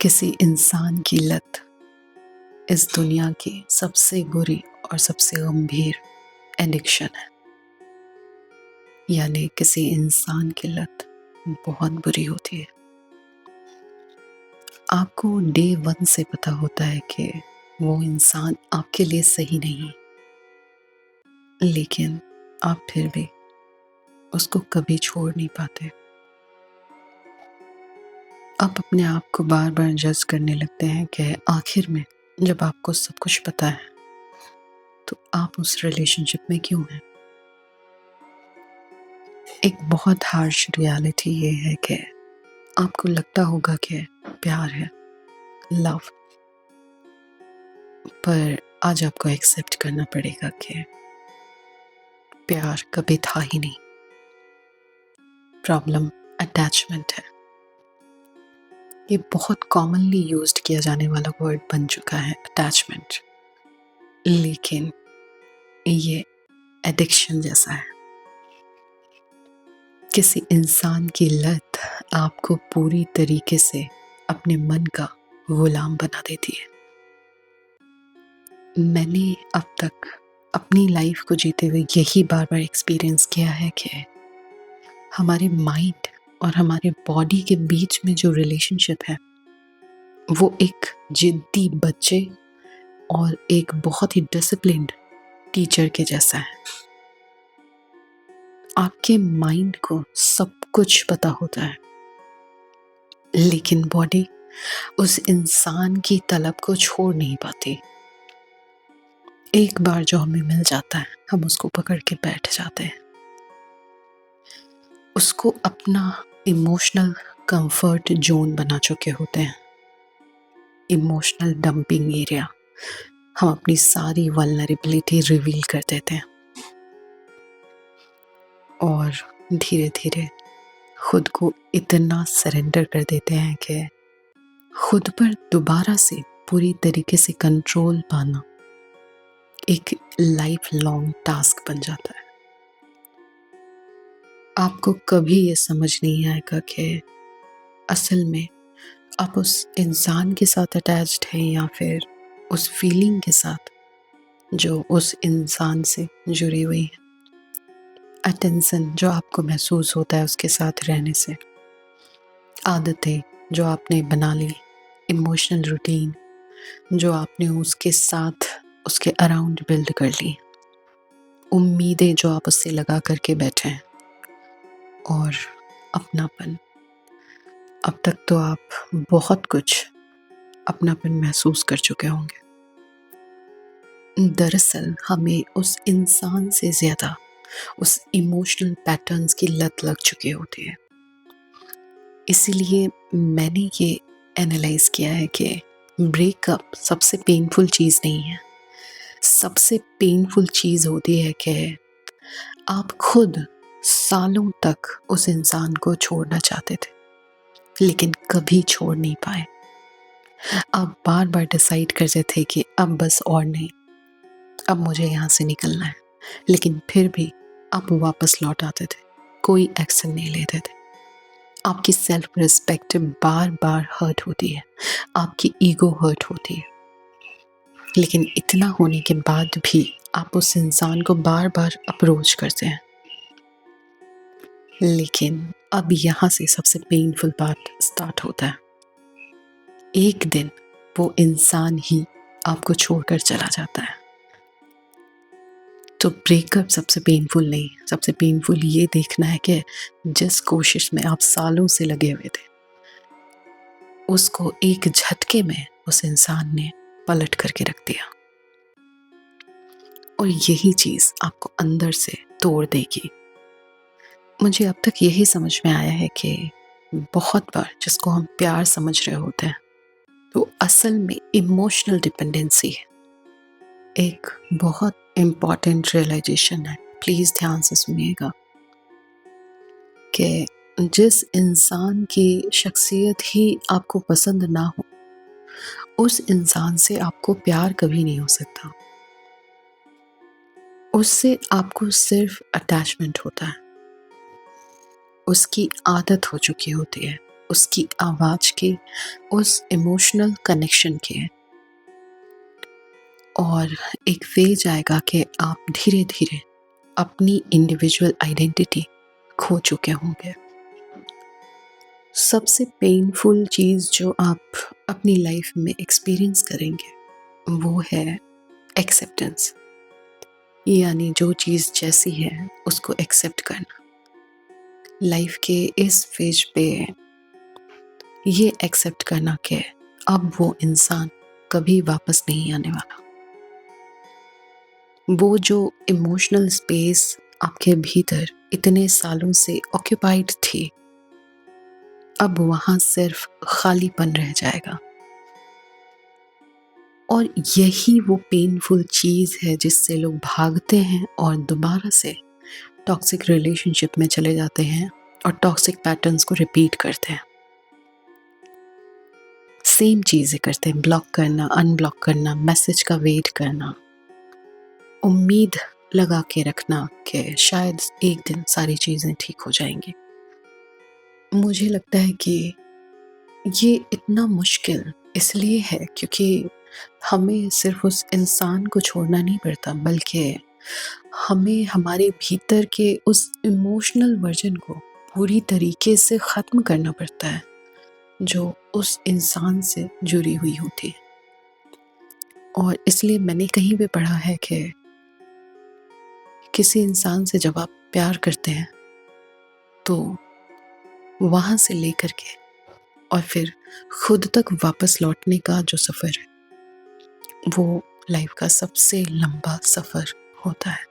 किसी इंसान की लत इस दुनिया की सबसे बुरी और सबसे गंभीर एडिक्शन है। यानी किसी इंसान की लत बहुत बुरी होती है। आपको डे 1 से पता होता है कि वो इंसान आपके लिए सही नहीं, लेकिन आप फिर भी उसको कभी छोड़ नहीं पाते। आप अपने आप को बार बार जज करने लगते हैं कि आखिर में जब आपको सब कुछ पता है तो आप उस रिलेशनशिप में क्यों हैं। एक बहुत हार्श रियलिटी ये है कि आपको लगता होगा कि प्यार है, लव, पर आज आपको एक्सेप्ट करना पड़ेगा कि प्यार कभी था ही नहीं। प्रॉब्लम अटैचमेंट है। ये बहुत कॉमनली यूज्ड किया जाने वाला वर्ड बन चुका है, अटैचमेंट, लेकिन ये एडिक्शन जैसा है। किसी इंसान की लत आपको पूरी तरीके से अपने मन का गुलाम बना देती है। मैंने अब तक अपनी लाइफ को जीते हुए यही बार बार एक्सपीरियंस किया है कि हमारे माइंड और हमारे बॉडी के बीच में जो रिलेशनशिप है वो एक जिद्दी बच्चे और एक बहुत ही डिसिप्लिन्ड टीचर के जैसा है। आपके माइंड को सब कुछ पता होता है, लेकिन बॉडी उस इंसान की तलब को छोड़ नहीं पाती। एक बार जो हमें मिल जाता है हम उसको पकड़ के बैठ जाते हैं, उसको अपना इमोशनल कंफर्ट जोन बना चुके होते हैं। Emotional dumping area. हम अपनी सारी वल्नरेबिलिटी रिवील कर देते हैं और धीरे धीरे खुद को इतना सरेंडर कर देते हैं कि खुद पर दोबारा से पूरी तरीके से कंट्रोल पाना एक लाइफ लॉन्ग टास्क बन जाता है। आपको कभी ये समझ नहीं आएगा कि असल में आप उस इंसान के साथ अटैच्ड हैं या फिर उस फीलिंग के साथ जो उस इंसान से जुड़ी हुई है। अटेंशन जो आपको महसूस होता है उसके साथ रहने से, आदतें जो आपने बना ली, इमोशनल रूटीन जो आपने उसके साथ उसके अराउंड बिल्ड कर ली, उम्मीदें जो आप उससे लगा करके बैठे हैं, और अपनापन। अब तक तो आप बहुत कुछ अपनापन महसूस कर चुके होंगे। दरअसल हमें उस इंसान से ज़्यादा उस इमोशनल पैटर्न्स की लत लग चुकी होती है। इसीलिए मैंने ये एनालाइज किया है कि ब्रेकअप सबसे पेनफुल चीज़ नहीं है। सबसे पेनफुल चीज़ होती है कि आप खुद सालों तक उस इंसान को छोड़ना चाहते थे, लेकिन कभी छोड़ नहीं पाए। आप बार बार डिसाइड करते थे कि अब बस और नहीं, अब मुझे यहाँ से निकलना है, लेकिन फिर भी आप वापस लौट आते थे, कोई एक्शन नहीं लेते थे। आपकी सेल्फ रिस्पेक्ट बार बार हर्ट होती है, आपकी ईगो हर्ट होती है, लेकिन इतना होने के बाद भी आप उस इंसान को बार बार अप्रोच करते हैं। लेकिन अब यहाँ से सबसे पेनफुल पार्ट स्टार्ट होता है। एक दिन वो इंसान ही आपको छोड़कर चला जाता है। तो ब्रेकअप सबसे पेनफुल नहीं, सबसे पेनफुल ये देखना है कि जिस कोशिश में आप सालों से लगे हुए थे उसको एक झटके में उस इंसान ने पलट करके रख दिया, और यही चीज़ आपको अंदर से तोड़ देगी। मुझे अब तक यही समझ में आया है कि बहुत बार जिसको हम प्यार समझ रहे होते हैं तो असल में इमोशनल डिपेंडेंसी है। एक बहुत इम्पॉर्टेंट रियलाइजेशन है, प्लीज़ ध्यान से सुनिएगा, कि जिस इंसान की शख्सियत ही आपको पसंद ना हो उस इंसान से आपको प्यार कभी नहीं हो सकता। उससे आपको सिर्फ अटैचमेंट होता है, उसकी आदत हो चुकी होती है, उसकी आवाज़ के, उस इमोशनल कनेक्शन के। और एक फ़ेज़ आएगा कि आप धीरे-धीरे अपनी इंडिविजुअल आइडेंटिटी खो चुके होंगे। सबसे पेनफुल चीज़ जो आप अपनी लाइफ़ में एक्सपीरियंस करेंगे, वो है एक्सेप्टेंस। यानी जो चीज़ जैसी है, उसको एक्सेप्ट करना। लाइफ़ के इस फ़ेज़ पे ये एक्सेप्ट करना कि अब वो इंसान कभी वापस नहीं आने वाला। वो जो इमोशनल स्पेस आपके भीतर इतने सालों से ऑक्यूपाइड थी, अब वहाँ सिर्फ खालीपन रह जाएगा। और यही वो पेनफुल चीज़ है जिससे लोग भागते हैं और दोबारा से टॉक्सिक रिलेशनशिप में चले जाते हैं और टॉक्सिक पैटर्न्स को रिपीट करते हैं। सेम चीज़ें करते हैं, ब्लॉक करना, अनब्लॉक करना, मैसेज का वेट करना, उम्मीद लगा के रखना कि शायद एक दिन सारी चीज़ें ठीक हो जाएंगी। मुझे लगता है कि ये इतना मुश्किल इसलिए है क्योंकि हमें सिर्फ उस इंसान को छोड़ना नहीं पड़ता, बल्कि हमें हमारे भीतर के उस इमोशनल वर्जन को पूरी तरीके से ख़त्म करना पड़ता है जो उस इंसान से जुड़ी हुई होती है। और इसलिए मैंने कहीं भी पढ़ा है कि किसी इंसान से जब आप प्यार करते हैं तो वहाँ से लेकर के और फिर खुद तक वापस लौटने का जो सफ़र है, वो लाइफ का सबसे लंबा सफ़र होता है।